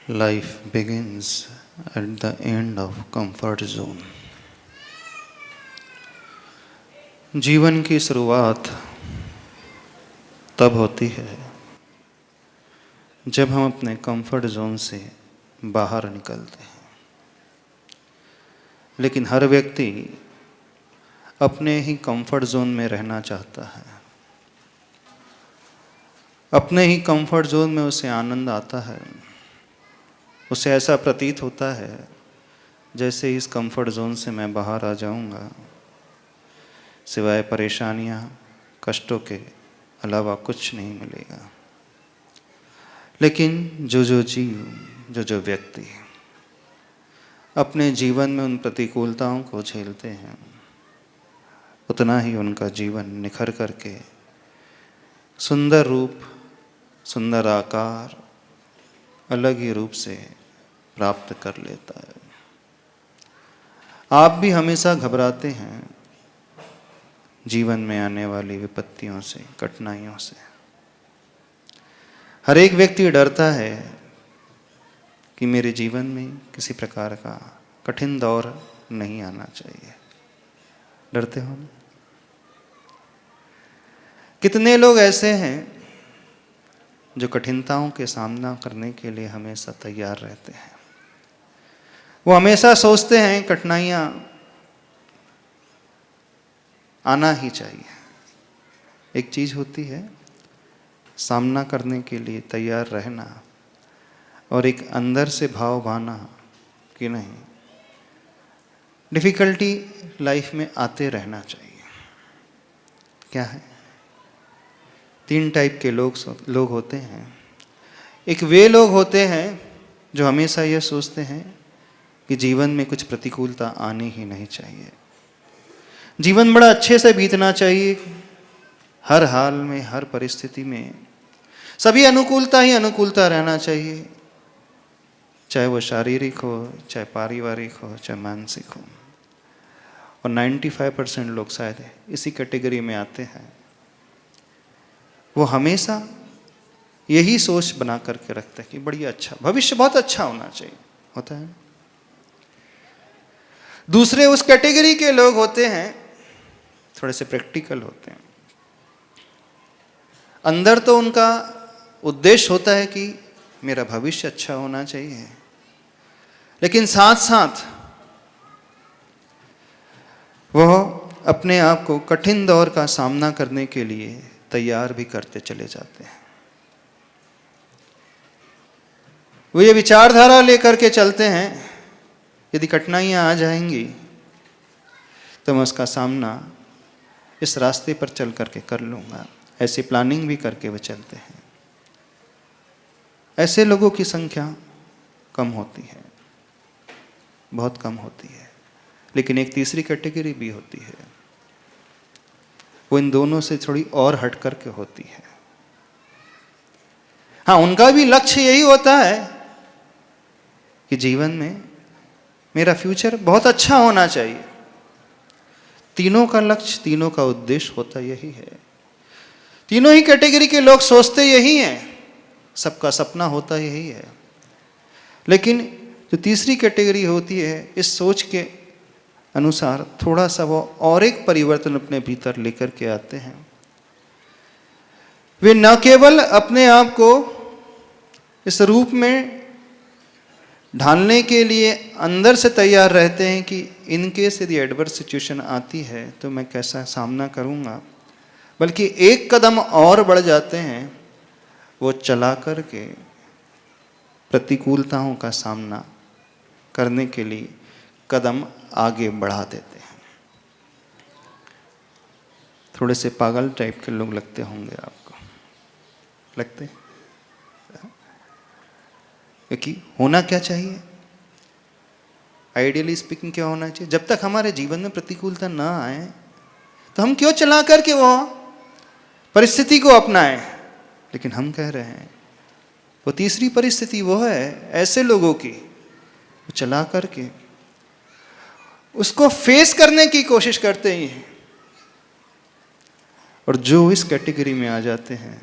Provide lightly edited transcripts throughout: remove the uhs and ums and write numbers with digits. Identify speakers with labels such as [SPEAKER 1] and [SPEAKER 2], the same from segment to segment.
[SPEAKER 1] Life begins at the end of comfort zone. जीवन की शुरुआत तब होती है जब हम अपने कंफर्ट जोन से बाहर निकलते हैं। लेकिन हर व्यक्ति अपने ही कंफर्ट जोन में रहना चाहता है। अपने ही कंफर्ट जोन में उसे आनंद आता है। उसे ऐसा प्रतीत होता है जैसे इस कंफर्ट जोन से मैं बाहर आ जाऊंगा, सिवाय परेशानियां, कष्टों के अलावा कुछ नहीं मिलेगा। लेकिन जो व्यक्ति अपने जीवन में उन प्रतिकूलताओं को झेलते हैं, उतना ही उनका जीवन निखर करके सुंदर रूप, सुंदर आकार, अलग ही रूप से प्राप्त कर लेता है। आप भी हमेशा घबराते हैं जीवन में आने वाली विपत्तियों से, कठिनाइयों से। हर एक व्यक्ति डरता है कि मेरे जीवन में किसी प्रकार का कठिन दौर नहीं आना चाहिए। डरते हो ना? कितने लोग ऐसे हैं जो कठिनताओं के सामना करने के लिए हमेशा तैयार रहते हैं। वो हमेशा सोचते हैं कठिनाइयाँ आना ही चाहिए। एक चीज़ होती है सामना करने के लिए तैयार रहना, और एक अंदर से भाव भाना कि नहीं, डिफ़िकल्टी लाइफ में आते रहना चाहिए। क्या है? 3 टाइप के लोग होते हैं। एक वे लोग होते हैं जो हमेशा यह सोचते हैं कि जीवन में कुछ प्रतिकूलता आनी ही नहीं चाहिए। जीवन बड़ा अच्छे से बीतना चाहिए। हर हाल में, हर परिस्थिति में सभी अनुकूलता ही अनुकूलता रहना चाहिए, चाहे वो शारीरिक हो, चाहे पारिवारिक हो, चाहे मानसिक हो। और 95% लोग शायद इसी कैटेगरी में आते हैं। वो हमेशा यही सोच बना करके रखते हैं कि बड़ी अच्छा, भविष्य बहुत अच्छा होना चाहिए। होता है। दूसरे उस कैटेगरी के लोग होते हैं, थोड़े से प्रैक्टिकल होते हैं। अंदर तो उनका उद्देश्य होता है कि मेरा भविष्य अच्छा होना चाहिए, लेकिन साथ साथ वह अपने आप को कठिन दौर का सामना करने के लिए तैयार भी करते चले जाते हैं। वो ये विचारधारा लेकर के चलते हैं, यदि कठिनाइयाँ आ जाएंगी तो मैं उसका सामना इस रास्ते पर चल करके कर लूँगा। ऐसी प्लानिंग भी करके वो चलते हैं। ऐसे लोगों की संख्या कम होती है, बहुत कम होती है। लेकिन एक तीसरी कैटेगरी भी होती है, वो इन दोनों से थोड़ी और हट करके होती है। हाँ, उनका भी लक्ष्य यही होता है कि जीवन में मेरा फ्यूचर बहुत अच्छा होना चाहिए। तीनों का लक्ष्य, तीनों का उद्देश्य होता यही है। तीनों ही कैटेगरी के लोग सोचते यही हैं, सबका सपना होता यही है। लेकिन जो तीसरी कैटेगरी होती है, इस सोच के अनुसार थोड़ा सा वो और एक परिवर्तन अपने भीतर लेकर के आते हैं। वे न केवल अपने आप को इस रूप में ढालने के लिए अंदर से तैयार रहते हैं कि इनकेस यदि एडवर्स सिचुएशन आती है तो मैं कैसा सामना करूंगा, बल्कि एक कदम और बढ़ जाते हैं। वो चला करके प्रतिकूलताओं का सामना करने के लिए कदम आगे बढ़ा देते हैं। थोड़े से पागल टाइप के लोग लगते होंगे आपको, लगते? क्योंकि होना क्या चाहिए, आइडियली स्पीकिंग क्या होना चाहिए? जब तक हमारे जीवन में प्रतिकूलता ना आए तो हम क्यों चला करके वो परिस्थिति को अपनाएं। लेकिन हम कह रहे हैं वो तीसरी परिस्थिति वो है ऐसे लोगों की, वो चला करके उसको फेस करने की कोशिश करते ही हैं। और जो इस कैटेगरी में आ जाते हैं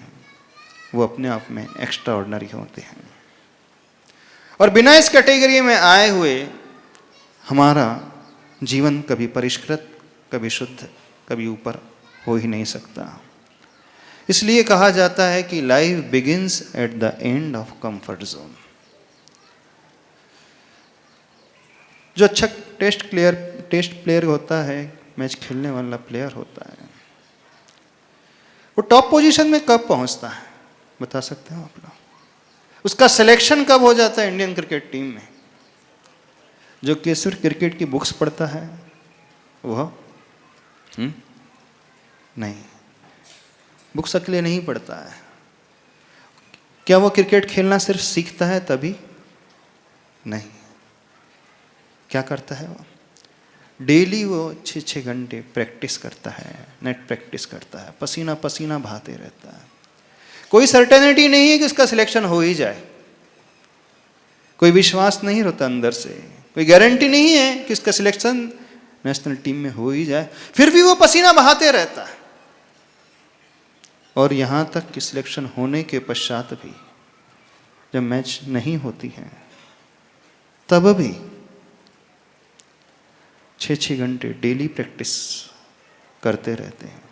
[SPEAKER 1] वो अपने आप में एक्स्ट्रा ऑर्डिनरी होते हैं। और बिना इस कैटेगरी में आए हुए हमारा जीवन कभी परिष्कृत, कभी शुद्ध, कभी ऊपर हो ही नहीं सकता। इसलिए कहा जाता है कि life begins at the end of comfort zone. जो अच्छा टेस्ट प्लेयर होता है, मैच खेलने वाला प्लेयर होता है, वो टॉप पोजीशन में कब पहुंचता है बता सकते हो आप लोग? उसका सिलेक्शन कब हो जाता है इंडियन क्रिकेट टीम में? जो कि सिर्फ क्रिकेट की बुक्स पढ़ता है वह नहीं, बुक्स अकेले नहीं पढ़ता है। क्या वो क्रिकेट खेलना सिर्फ सीखता है तभी? नहीं। क्या करता है वो? डेली वो 6-6 घंटे प्रैक्टिस करता है, नेट प्रैक्टिस करता है, पसीना पसीना बहाते रहता है। कोई सर्टेनिटी नहीं है कि उसका सिलेक्शन हो ही जाए, कोई विश्वास नहीं रहता अंदर से, कोई गारंटी नहीं है कि उसका सिलेक्शन नेशनल टीम में हो ही जाए, फिर भी वो पसीना बहाते रहता है। और यहाँ तक कि सिलेक्शन होने के पश्चात भी जब मैच नहीं होती है तब भी 6-6 घंटे डेली प्रैक्टिस करते रहते हैं।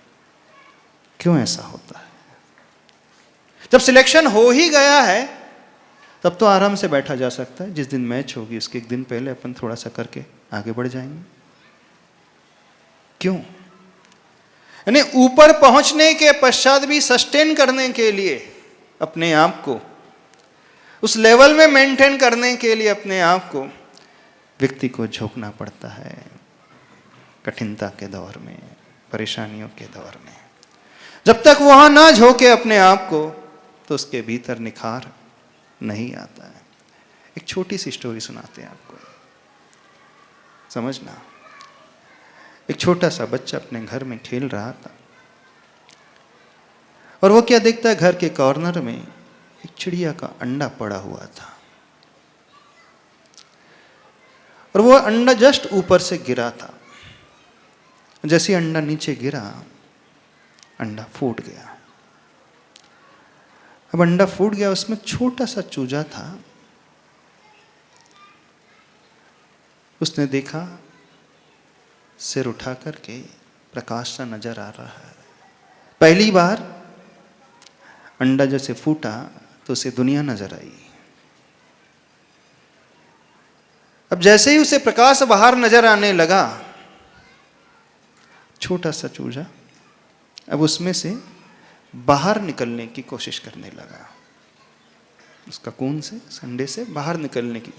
[SPEAKER 1] क्यों ऐसा होता है? जब सिलेक्शन हो ही गया है तब तो आराम से बैठा जा सकता है। जिस दिन मैच होगी उसके एक दिन पहले अपन थोड़ा सा करके आगे बढ़ जाएंगे। क्यों? यानी ऊपर पहुंचने के पश्चात भी सस्टेन करने के लिए अपने आप को, उस लेवल में मेंटेन करने के लिए अपने आप को व्यक्ति को झोंकना पड़ता है कठिनता के दौर में, परेशानियों के दौर में। जब तक वहां ना झोंके अपने आप को तो उसके भीतर निखार नहीं आता है। एक छोटी सी स्टोरी सुनाते हैं आपको, समझना। एक छोटा सा बच्चा अपने घर में खेल रहा था और वो क्या देखता है, घर के कॉर्नर में एक चिड़िया का अंडा पड़ा हुआ था और वो अंडा जस्ट ऊपर से गिरा था। जैसे अंडा नीचे गिरा, अंडा फूट गया। अब अंडा फूट गया, उसमें छोटा सा चूजा था। उसने देखा, सिर उठा करके प्रकाश सा नजर आ रहा है। पहली बार अंडा जैसे फूटा तो उसे दुनिया नजर आई। अब जैसे ही उसे प्रकाश बाहर नजर आने लगा, छोटा सा चूजा अब उसमें से बाहर निकलने की कोशिश करने लगा, उसका कून से, संडे से बाहर निकलने की।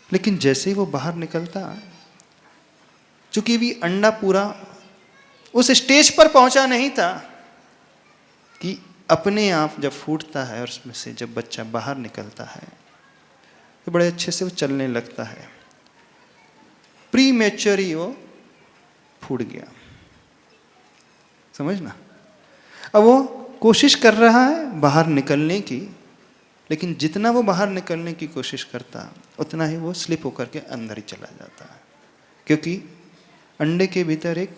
[SPEAKER 1] लेकिन जैसे ही वो बाहर निकलता, चूंकि भी अंडा पूरा उस स्टेज पर पहुंचा नहीं था कि अपने आप जब फूटता है और उसमें से जब बच्चा बाहर निकलता है तो बड़े अच्छे से वो चलने लगता है। प्री मैच्योर ही वो फूट गया, समझना। अब वो कोशिश कर रहा है बाहर निकलने की, लेकिन जितना वो बाहर निकलने की कोशिश करता उतना ही वो स्लिप होकर के अंदर ही चला जाता है, क्योंकि अंडे के भीतर एक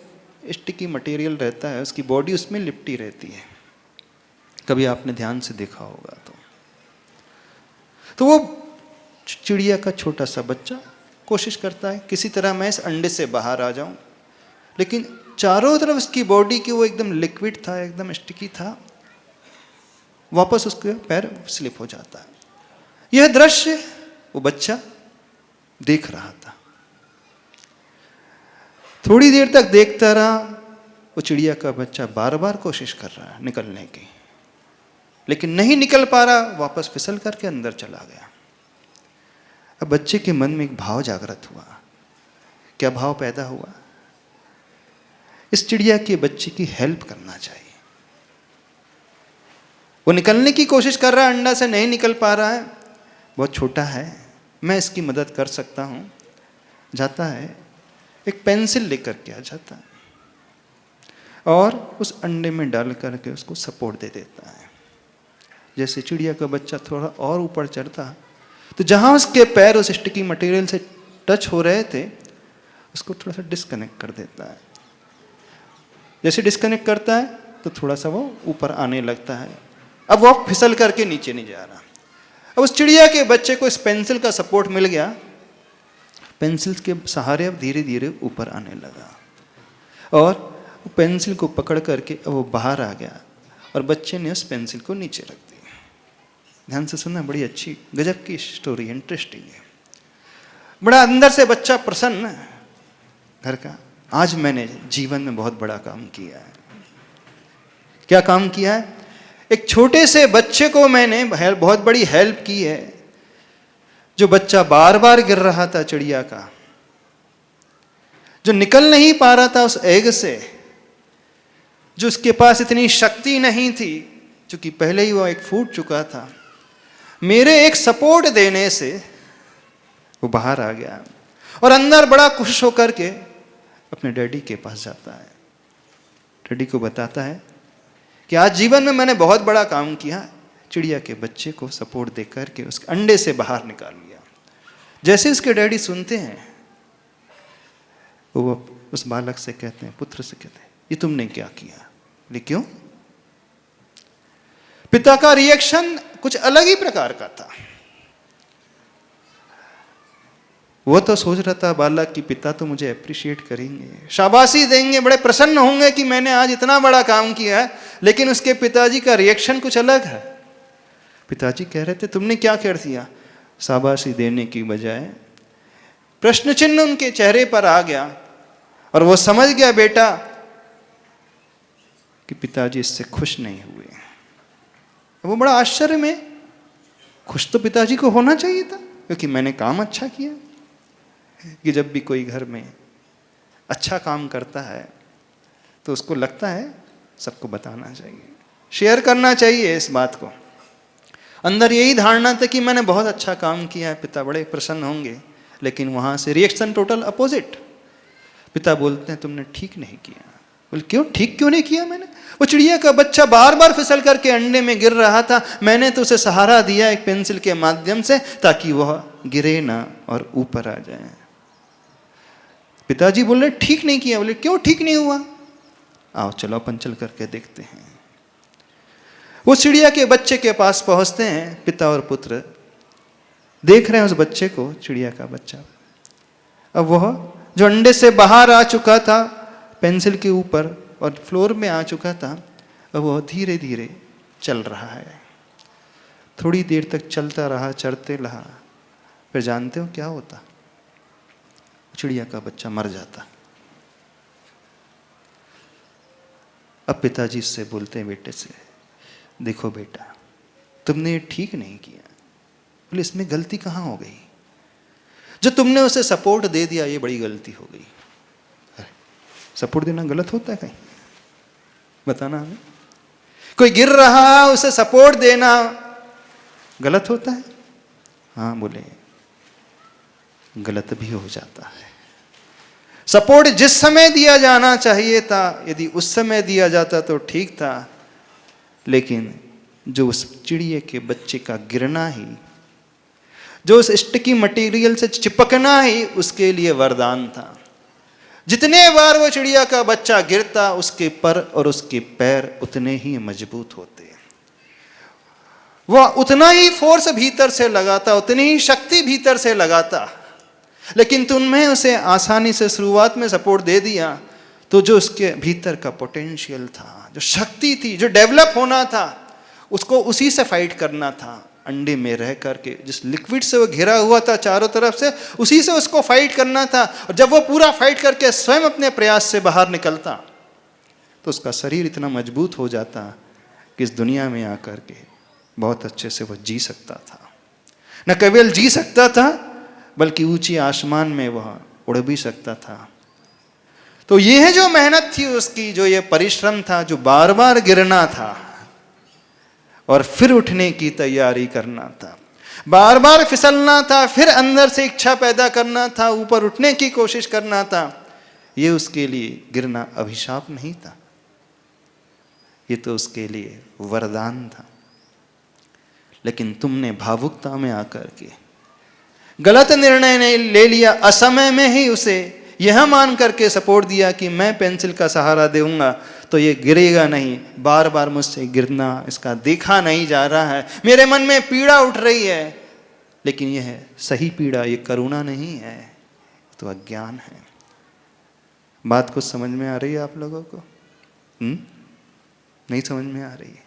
[SPEAKER 1] स्टिकी मटेरियल रहता है, उसकी बॉडी उसमें लिपटी रहती है। कभी आपने ध्यान से देखा होगा तो वो चिड़िया का छोटा सा बच्चा कोशिश करता है किसी तरह मैं इस अंडे से बाहर आ जाऊं, लेकिन चारों तरफ उसकी बॉडी की वो एकदम लिक्विड था, एकदम स्टिकी था, वापस उसके पैर स्लिप हो जाता है। यह दृश्य वो बच्चा देख रहा था। थोड़ी देर तक देखता रहा, वो चिड़िया का बच्चा बार बार कोशिश कर रहा है निकलने की, लेकिन नहीं निकल पा रहा, वापस फिसल करके अंदर चला गया। अब बच्चे के मन में एक भाव जागृत हुआ। क्या भाव पैदा हुआ? इस चिड़िया के बच्चे की हेल्प करना चाहिए। वो निकलने की कोशिश कर रहा है, अंडा से नहीं निकल पा रहा है, बहुत छोटा है, मैं इसकी मदद कर सकता हूं। जाता है, एक पेंसिल लेकर के आ जाता है और उस अंडे में डाल करके उसको सपोर्ट दे देता है। जैसे चिड़िया का बच्चा थोड़ा और ऊपर चढ़ता तो जहां उसके पैर उस स्टिकी मटेरियल से टच हो रहे थे, उसको थोड़ा सा डिस्कनेक्ट कर देता है। जैसे डिस्कनेक्ट करता है तो थोड़ा सा वो ऊपर आने लगता है। अब वो फिसल करके नीचे नहीं जा रहा। अब उस चिड़िया के बच्चे को इस पेंसिल का सपोर्ट मिल गया, पेंसिल के सहारे अब धीरे धीरे ऊपर आने लगा और पेंसिल को पकड़ करके अब वो बाहर आ गया और बच्चे ने उस पेंसिल को नीचे रख दिया। ध्यान से सुनना, बड़ी अच्छी गजब की स्टोरी, इंटरेस्टिंग है। बड़ा अंदर से बच्चा प्रसन्न घर का, आज मैंने जीवन में बहुत बड़ा काम किया है। क्या काम किया है? एक छोटे से बच्चे को मैंने बहुत बड़ी हेल्प की है। जो बच्चा बार बार गिर रहा था चिड़िया का, जो निकल नहीं पा रहा था उस एग से, जो उसके पास इतनी शक्ति नहीं थी क्योंकि पहले ही वो एक फूट चुका था, मेरे एक सपोर्ट देने से वो बाहर आ गया और अंदर बड़ा खुश होकर के अपने डैडी के पास जाता है। डैडी को बताता है कि आज जीवन में मैंने बहुत बड़ा काम किया, चिड़िया के बच्चे को सपोर्ट देकर के उसके अंडे से बाहर निकाल लिया। जैसे उसके डैडी सुनते हैं, वो उस बालक से कहते हैं, पुत्र से कहते हैं, ये तुमने क्या किया? बोले क्यों? पिता का रिएक्शन कुछ अलग ही प्रकार का था। वो तो सोच रहा था बालक की पिता तो मुझे अप्रिशिएट करेंगे, शाबाशी देंगे, बड़े प्रसन्न होंगे कि मैंने आज इतना बड़ा काम किया है। लेकिन उसके पिताजी का रिएक्शन कुछ अलग है। पिताजी कह रहे थे तुमने क्या कर दिया? शाबाशी देने की बजाय प्रश्न चिन्ह उनके चेहरे पर आ गया और वो समझ गया बेटा कि पिताजी इससे खुश नहीं हुए। वो बड़ा आश्चर्य में, खुश तो पिताजी को होना चाहिए था क्योंकि मैंने काम अच्छा किया। कि जब भी कोई घर में अच्छा काम करता है तो उसको लगता है सबको बताना चाहिए, शेयर करना चाहिए इस बात को। अंदर यही धारणा था कि मैंने बहुत अच्छा काम किया है, पिता बड़े प्रसन्न होंगे। लेकिन वहाँ से रिएक्शन टोटल अपोजिट। पिता बोलते हैं तुमने ठीक नहीं किया। बोले क्यों? ठीक क्यों नहीं किया मैंने? वो चिड़िया का बच्चा बार बार फिसल करके अंडे में गिर रहा था, मैंने तो उसे सहारा दिया एक पेंसिल के माध्यम से ताकि वह गिरे ना और ऊपर आ जाए। पिताजी बोले ठीक नहीं किया। बोले क्यों ठीक नहीं हुआ? आओ चलो अपन चल करके देखते हैं। वो चिड़िया के बच्चे के पास पहुंचते हैं, पिता और पुत्र देख रहे हैं उस बच्चे को, चिड़िया का बच्चा। अब वह जो अंडे से बाहर आ चुका था पेंसिल के ऊपर और फ्लोर में आ चुका था, अब वह धीरे धीरे चल रहा है। थोड़ी देर तक चलता रहा, चढ़ते रहा, फिर जानते हो क्या होता? चिड़िया का बच्चा मर जाता। अब पिताजी से बोलते हैं बेटे से, देखो बेटा तुमने ये ठीक नहीं किया। बोले इसमें गलती कहाँ हो गई? जो तुमने उसे सपोर्ट दे दिया ये बड़ी गलती हो गई। सपोर्ट देना गलत होता है कहीं? बताना हमें। कोई गिर रहा उसे सपोर्ट देना गलत होता है? हाँ बोले गलत भी हो जाता है। सपोर्ट जिस समय दिया जाना चाहिए था, यदि उस समय दिया जाता तो ठीक था, लेकिन जो उस चिड़िए के बच्चे का गिरना ही, जो उस स्टिकी मटेरियल से चिपकना ही उसके लिए वरदान था। जितने बार वो चिड़िया का बच्चा गिरता उसके पर और उसके पैर उतने ही मजबूत होते, वह उतना ही फोर्स भीतर से लगाता, उतनी ही शक्ति भीतर से लगाता। लेकिन तुमने उसे आसानी से शुरुआत में सपोर्ट दे दिया तो जो उसके भीतर का पोटेंशियल था, जो शक्ति थी, जो डेवलप होना था, उसको उसी से फाइट करना था। अंडे में रह करके जिस लिक्विड से वो घिरा हुआ था चारों तरफ से, उसी से उसको फाइट करना था। और जब वो पूरा फाइट करके स्वयं अपने प्रयास से बाहर निकलता तो उसका शरीर इतना मजबूत हो जाता कि इस दुनिया में आकर के बहुत अच्छे से वह जी सकता था। न केवल जी सकता था बल्कि ऊंची आसमान में वह उड़ भी सकता था। तो ये है जो मेहनत थी उसकी, जो ये परिश्रम था, जो बार बार गिरना था और फिर उठने की तैयारी करना था, बार बार फिसलना था, फिर अंदर से इच्छा पैदा करना था, ऊपर उठने की कोशिश करना था। ये उसके लिए गिरना अभिशाप नहीं था, ये तो उसके लिए वरदान था। लेकिन तुमने भावुकता में आकर के गलत निर्णय नहीं ले लिया, असमय में ही उसे यह मान करके सपोर्ट दिया कि मैं पेंसिल का सहारा दूंगा तो ये गिरेगा नहीं। बार बार मुझसे गिरना इसका देखा नहीं जा रहा है, मेरे मन में पीड़ा उठ रही है, लेकिन यह है सही पीड़ा, ये करुणा नहीं है, तो अज्ञान है। बात कुछ समझ में आ रही है आप लोगों को? नहीं समझ में आ रही है?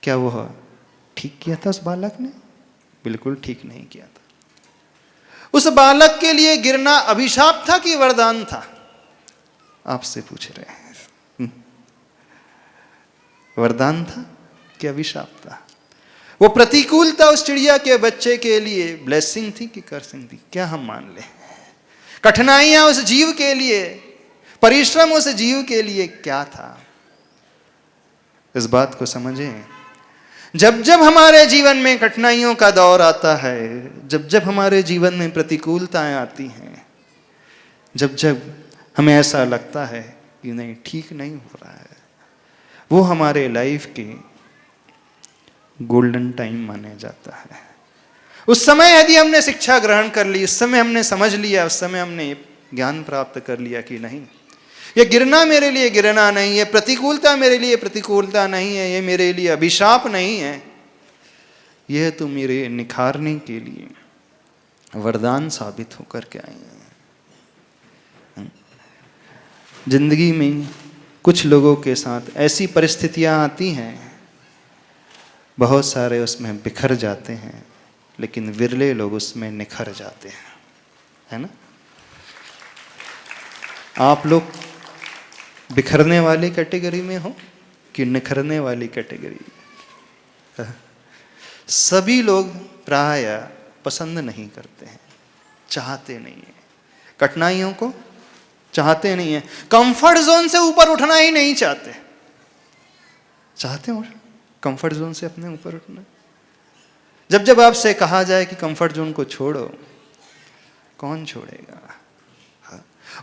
[SPEAKER 1] क्या वो ठीक किया था उस बालक ने? बिल्कुल ठीक नहीं किया था। उस बालक के लिए गिरना अभिशाप था कि वरदान था? आपसे पूछ रहे हैं। वरदान था कि अभिशाप था? वो प्रतिकूलता उस चिड़िया के बच्चे के लिए ब्लेसिंग थी कि कर्सिंग थी? क्या हम मान लें? कठिनाइयां उस जीव के लिए, परिश्रम उस जीव के लिए क्या था? इस बात को समझें। जब जब हमारे जीवन में कठिनाइयों का दौर आता है, जब जब हमारे जीवन में प्रतिकूलताएं आती हैं, जब जब हमें ऐसा लगता है कि नहीं ठीक नहीं हो रहा है, वो हमारे लाइफ के गोल्डन टाइम माने जाता है। उस समय यदि हमने शिक्षा ग्रहण कर ली, उस समय हमने समझ लिया, उस समय हमने ज्ञान प्राप्त कर लिया कि नहीं, ये गिरना मेरे लिए गिरना नहीं है, प्रतिकूलता मेरे लिए प्रतिकूलता नहीं है, ये मेरे लिए अभिशाप नहीं है, यह तो मेरे निखारने के लिए वरदान साबित होकर के आए हैं। जिंदगी में कुछ लोगों के साथ ऐसी परिस्थितियां आती हैं, बहुत सारे उसमें बिखर जाते हैं, लेकिन विरले लोग उसमें निखर जाते हैं, है ना? आप लोग बिखरने वाली कैटेगरी में हो कि निखरने वाली कैटेगरी? सभी लोग प्राय पसंद नहीं करते हैं, चाहते नहीं है, कठिनाइयों को चाहते नहीं है, कंफर्ट जोन से ऊपर उठना ही नहीं चाहते। चाहते हो कंफर्ट जोन से अपने ऊपर उठना? जब जब आपसे कहा जाए कि कंफर्ट जोन को छोड़ो, कौन छोड़ेगा?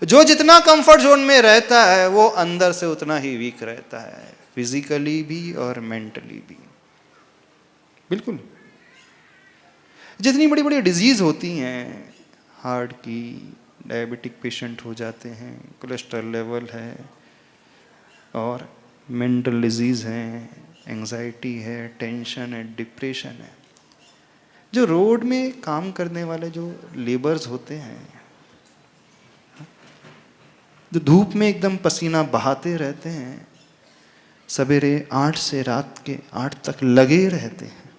[SPEAKER 1] जो जितना कंफर्ट जोन में रहता है वो अंदर से उतना ही वीक रहता है, फिजिकली भी और मेंटली भी। बिल्कुल। जितनी बड़ी बड़ी डिजीज होती हैं, हार्ट की, डायबिटिक पेशेंट हो जाते हैं, कोलेस्ट्रॉल लेवल है, और मेंटल डिजीज है, एंजाइटी है, टेंशन है, डिप्रेशन है। जो रोड में काम करने वाले जो लेबर्स होते हैं, जो धूप में एकदम पसीना बहाते रहते हैं, सवेरे 8 से रात के 8 तक लगे रहते हैं,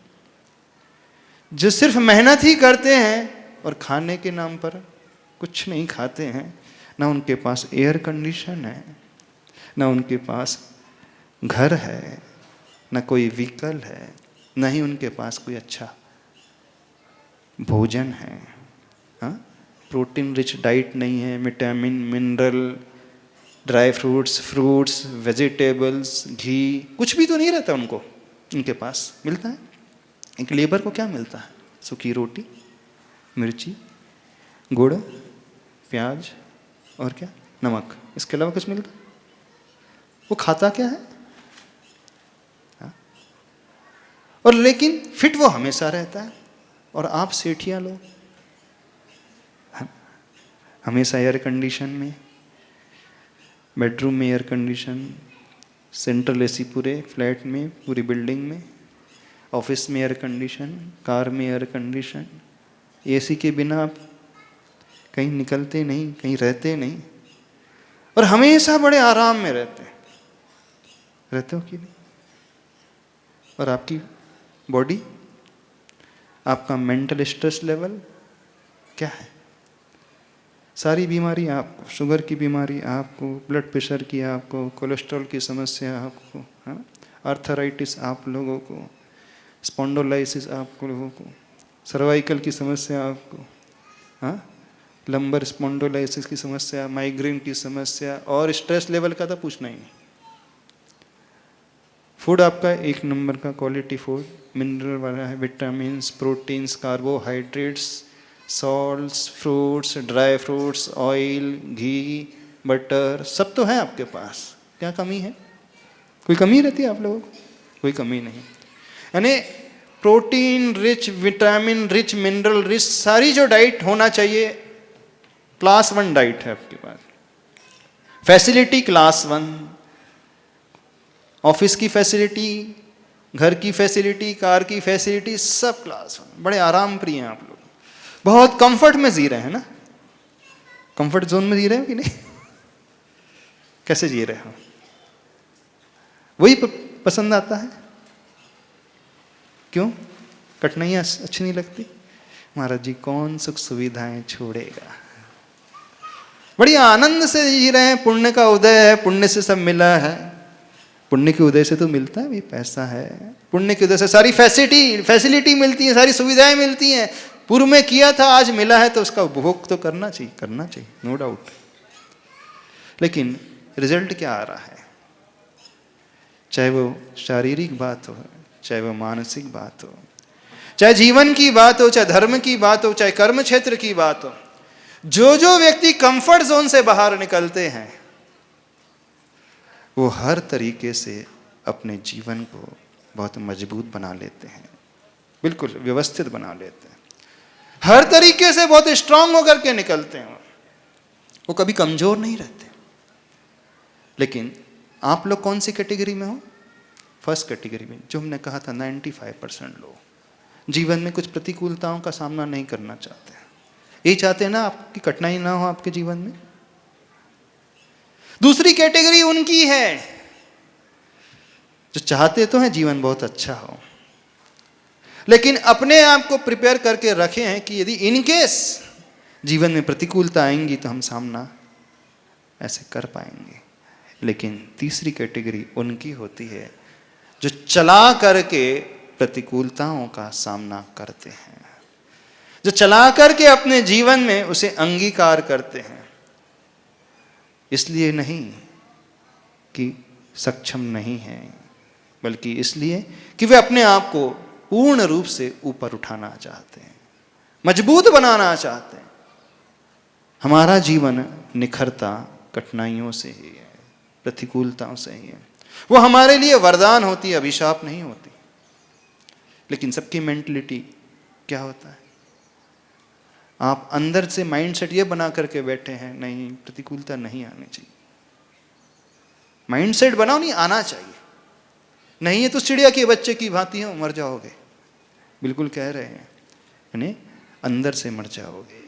[SPEAKER 1] जो सिर्फ मेहनत ही करते हैं और खाने के नाम पर कुछ नहीं खाते हैं, ना उनके पास एयर कंडीशन है, ना उनके पास घर है, ना कोई व्हीकल है, ना ही उनके पास कोई अच्छा भोजन है। हाँ, प्रोटीन रिच डाइट नहीं है, vitamin, mineral, dry fruits, fruits, vegetables, घी, कुछ भी तो नहीं रहता उनको, उनके पास मिलता है। एक लेबर को क्या मिलता है? सूखी रोटी, मिर्ची, गुड़, प्याज और क्या, नमक, इसके अलावा कुछ मिलता? वो खाता क्या है? हाँ? और लेकिन फिट वो हमेशा रहता है, और आप सेठिया लोग हमेशा एयर कंडीशन में, बेडरूम में एयर कंडीशन, सेंट्रल एसी पूरे फ्लैट में, पूरी बिल्डिंग में, ऑफिस में एयर कंडीशन, कार में एयर कंडीशन, एसी के बिना आप कहीं निकलते नहीं, कहीं रहते नहीं, और हमेशा बड़े आराम में रहते हो कि नहीं? और आपकी बॉडी, आपका मेंटल स्ट्रेस लेवल क्या है? सारी बीमारी आपको, शुगर की बीमारी आपको, ब्लड प्रेशर की आपको, कोलेस्ट्रॉल की समस्या आपको, हाँ, आर्थराइटिस आप लोगों को, स्पॉन्डोलाइसिस आप लोगों को, सर्वाइकल की समस्या आपको, हाँ, लंबर स्पॉन्डोलाइसिस की समस्या, माइग्रेन की समस्या, और स्ट्रेस लेवल का तो पूछना ही नहीं। फूड आपका एक नंबर का क्वालिटी फूड, मिनरल वाला है, vitamins, proteins, carbohydrates, salts, fruits, dry fruits, oil, घी, बटर, सब तो है आपके पास। क्या कमी है? कोई कमी रहती है आप लोगों को? कोई कमी नहीं। यानी protein rich, vitamin rich, mineral rich, सारी जो डाइट होना चाहिए, क्लास 1 डाइट है आपके पास, फैसिलिटी क्लास 1, ऑफिस की फैसिलिटी, घर की फैसिलिटी, कार की फैसिलिटी, सब क्लास 1, बड़े आराम प्रिय हैं आप लोग, बहुत कंफर्ट में जी रहे हैं ना, कंफर्ट जोन में जी रहे हो कि नहीं? कैसे जी रहे हो? वही पसंद आता है? क्यों? कठिनाइयाँ अच्छी नहीं लगती? महाराज जी कौन सुख सुविधाएं छोड़ेगा, बढ़िया आनंद से जी रहे हैं, पुण्य का उदय है, पुण्य से सब मिला है, पुण्य के उदय से तो मिलता है भी, पैसा है, पुण्य के उदय से सारी फैसिलिटी मिलती है, सारी सुविधाएं मिलती हैं, पूर्व में किया था आज मिला है तो उसका उपभोग तो करना चाहिए, नो डाउट। लेकिन रिजल्ट क्या आ रहा है? चाहे वो शारीरिक बात हो, चाहे वो मानसिक बात हो, चाहे जीवन की बात हो, चाहे धर्म की बात हो, चाहे कर्म क्षेत्र की बात हो, जो व्यक्ति कंफर्ट जोन से बाहर निकलते हैं वो हर तरीके से अपने जीवन को बहुत मजबूत बना लेते हैं, बिल्कुल व्यवस्थित बना लेते हैं, हर तरीके से बहुत स्ट्रांग होकर के निकलते हैं, वो कभी कमजोर नहीं रहते। लेकिन आप लोग कौन सी कैटेगरी में हो? फर्स्ट कैटेगरी में, जो हमने कहा था 95% लोग जीवन में कुछ प्रतिकूलताओं का सामना नहीं करना चाहते हैं, यही चाहते हैं ना आपकी कठिनाई ना हो आपके जीवन में। दूसरी कैटेगरी उनकी है जो चाहते तो हैं जीवन बहुत अच्छा हो, लेकिन अपने आप को प्रिपेयर करके रखे हैं कि यदि इनकेस जीवन में प्रतिकूलता आएंगी तो हम सामना ऐसे कर पाएंगे। लेकिन तीसरी कैटेगरी उनकी होती है जो चला करके प्रतिकूलताओं का सामना करते हैं, जो चला करके अपने जीवन में उसे अंगीकार करते हैं, इसलिए नहीं कि सक्षम नहीं है, बल्कि इसलिए कि वे अपने आप को पूर्ण रूप से ऊपर उठाना चाहते हैं, मजबूत बनाना चाहते हैं। हमारा जीवन निखरता कठिनाइयों से ही है, प्रतिकूलताओं से ही है, वो हमारे लिए वरदान होती है, अभिशाप नहीं होती। लेकिन सबकी मेंटलिटी क्या होता है? आप अंदर से माइंडसेट ये बना करके बैठे हैं, नहीं प्रतिकूलता नहीं आनी चाहिए, माइंडसेट बनाओ, नहीं आना चाहिए, नहीं है तो चिड़िया के बच्चे की भांति हो, मर जाओगे, बिल्कुल कह रहे हैं, यानी अंदर से मर जाओगे,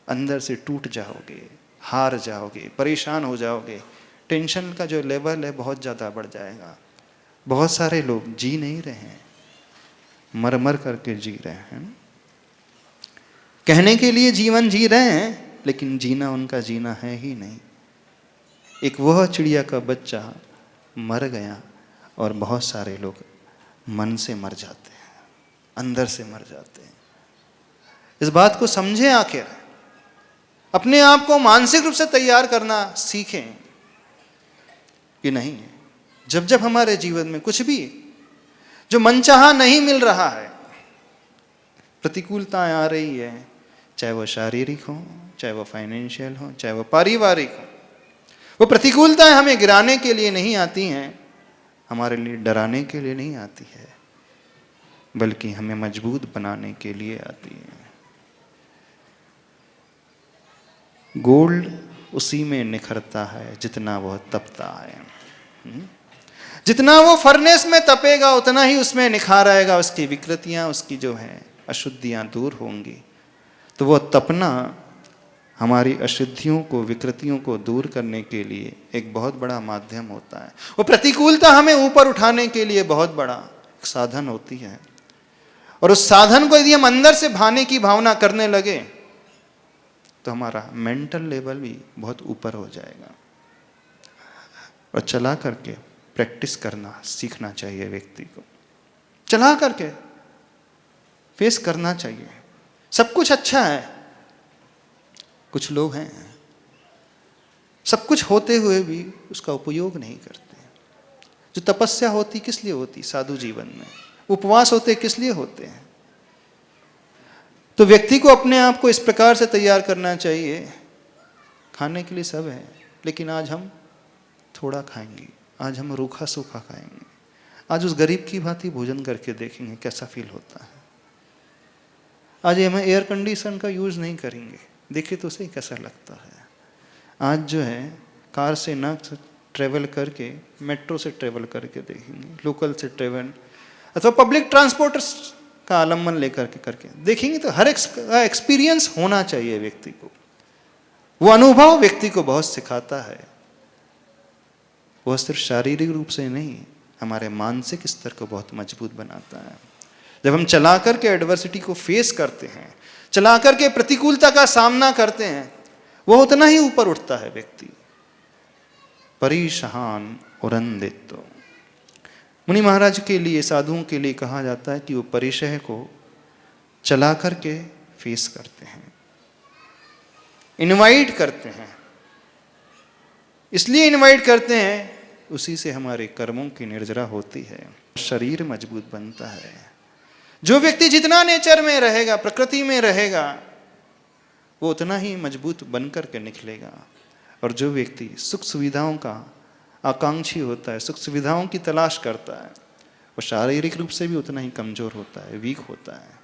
[SPEAKER 1] अंदर से टूट जाओगे, हार जाओगे, परेशान हो जाओगे, टेंशन का जो लेवल है बहुत ज़्यादा बढ़ जाएगा। बहुत सारे लोग जी नहीं रहे हैं, मर मर करके जी रहे हैं, कहने के लिए जीवन जी रहे हैं, लेकिन जीना उनका जीना है ही नहीं। एक वह चिड़िया का बच्चा मर गया और बहुत सारे लोग मन से मर जाते हैं, अंदर से मर जाते हैं। इस बात को समझें, आखिर अपने आप को मानसिक रूप से तैयार करना सीखें कि नहीं, जब जब हमारे जीवन में कुछ भी जो मनचाहा नहीं मिल रहा है, प्रतिकूलताएं आ रही है, चाहे वो शारीरिक हो, चाहे वो फाइनेंशियल हो, चाहे वो पारिवारिक हो, वो प्रतिकूलताएं हमें गिराने के लिए नहीं आती हैं, हमारे लिए डराने के लिए नहीं आती है, बल्कि हमें मजबूत बनाने के लिए आती है। गोल्ड उसी में निखरता है जितना वह तपता है, जितना वो फर्नेस में तपेगा उतना ही उसमें निखार आएगा, उसकी विकृतियां, उसकी जो है अशुद्धियां दूर होंगी। तो वो तपना हमारी अशुद्धियों को, विकृतियों को दूर करने के लिए एक बहुत बड़ा माध्यम होता है। वो प्रतिकूलता हमें ऊपर उठाने के लिए बहुत बड़ा साधन होती है, और उस साधन को यदि हम अंदर से भाने की भावना करने लगे तो हमारा मेंटल लेवल भी बहुत ऊपर हो जाएगा। और चला करके प्रैक्टिस करना सीखना चाहिए व्यक्ति को, चला करके फेस करना चाहिए। सब कुछ अच्छा है, कुछ लोग हैं सब कुछ होते हुए भी उसका उपयोग नहीं करते। जो तपस्या होती किस लिए होती? साधु जीवन में उपवास होते किस लिए होते हैं? तो व्यक्ति को अपने आप को इस प्रकार से तैयार करना चाहिए, खाने के लिए सब है, लेकिन आज हम थोड़ा खाएंगे, आज हम रूखा सूखा खाएंगे, आज उस गरीब की भांति भोजन करके देखेंगे कैसा फील होता है। आज हम एयर कंडीशन का यूज़ नहीं करेंगे, देखिए तो सही कैसा लगता है। आज जो है कार से ना ट्रेवल करके, मेट्रो से ट्रेवल करके देखेंगे, लोकल से ट्रेवल अथवा पब्लिक ट्रांसपोर्ट का आलम्बन लेकर के करके देखेंगे, तो हर एक्सपीरियंस होना चाहिए व्यक्ति को। वो अनुभव व्यक्ति को बहुत सिखाता है। वह सिर्फ शारीरिक रूप से नहीं, हमारे मानसिक स्तर को बहुत मजबूत बनाता है। जब हम चला करके एडवर्सिटी को फेस करते हैं, चला करके प्रतिकूलता का सामना करते हैं, वो उतना ही ऊपर उठता है व्यक्ति। परिशहान उरंदित, मुनि महाराज के लिए, साधुओं के लिए कहा जाता है कि वो परिशह को चला करके फेस करते हैं, इनवाइट करते हैं। इसलिए इनवाइट करते हैं, उसी से हमारे कर्मों की निर्जरा होती है, शरीर मजबूत बनता है। जो व्यक्ति जितना नेचर में रहेगा, प्रकृति में रहेगा, वो उतना ही मजबूत बनकर के निकलेगा। और जो व्यक्ति सुख सुविधाओं का आकांक्षी होता है, सुख सुविधाओं की तलाश करता है, वो शारीरिक रूप से भी उतना ही कमजोर होता है, वीक होता है,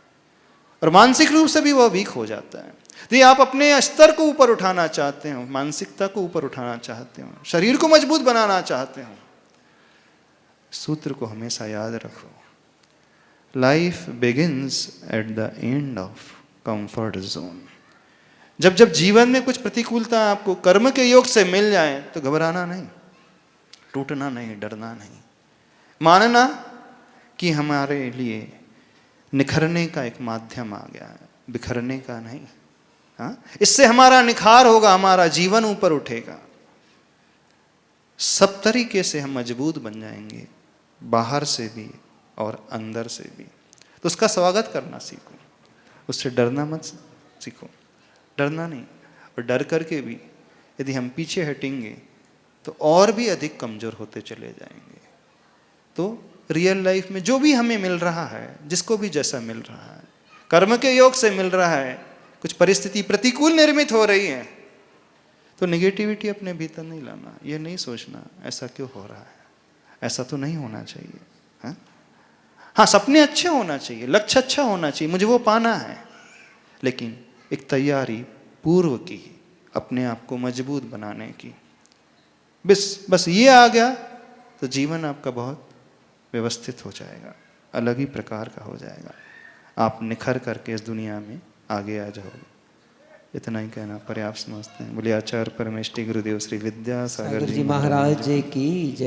[SPEAKER 1] और मानसिक रूप से भी वह वीक हो जाता है। यदि आप अपने स्तर को ऊपर उठाना चाहते हो, मानसिकता को ऊपर उठाना चाहते हो, शरीर को मजबूत बनाना चाहते हो, सूत्र को हमेशा याद रखो, life begins at the end of comfort zone. जब जब जीवन में कुछ प्रतिकूलता आपको कर्म के योग से मिल जाए, तो घबराना नहीं, टूटना नहीं, डरना नहीं, मानना कि हमारे लिए निखरने का एक माध्यम आ गया है, बिखरने का नहीं। हाँ, इससे हमारा निखार होगा, हमारा जीवन ऊपर उठेगा, सब तरीके से हम मजबूत बन जाएंगे, बाहर से भी और अंदर से भी। तो उसका स्वागत करना सीखो, उससे डरना मत सीखो, डरना नहीं। और डर करके भी यदि हम पीछे हटेंगे तो और भी अधिक कमजोर होते चले जाएंगे। तो रियल लाइफ में जो भी हमें मिल रहा है, जिसको भी जैसा मिल रहा है, कर्म के योग से मिल रहा है, कुछ परिस्थिति प्रतिकूल निर्मित हो रही है, तो नेगेटिविटी अपने भीतर नहीं लाना, ये नहीं सोचना ऐसा क्यों हो रहा है, ऐसा तो नहीं होना चाहिए। हाँ, सपने अच्छे होना चाहिए, लक्ष्य अच्छा होना चाहिए, मुझे वो पाना है, लेकिन एक तैयारी पूर्व की, अपने आप को मजबूत बनाने की। बस ये आ गया तो जीवन आपका बहुत व्यवस्थित हो जाएगा, अलग ही प्रकार का हो जाएगा। आप निखर करके इस दुनिया में आगे आ जाओगे। इतना ही कहना पर्याप्त समझते हैं। बोलिए आचार्य परमेष्टि गुरुदेव श्री विद्यासागर जी महाराज की जय।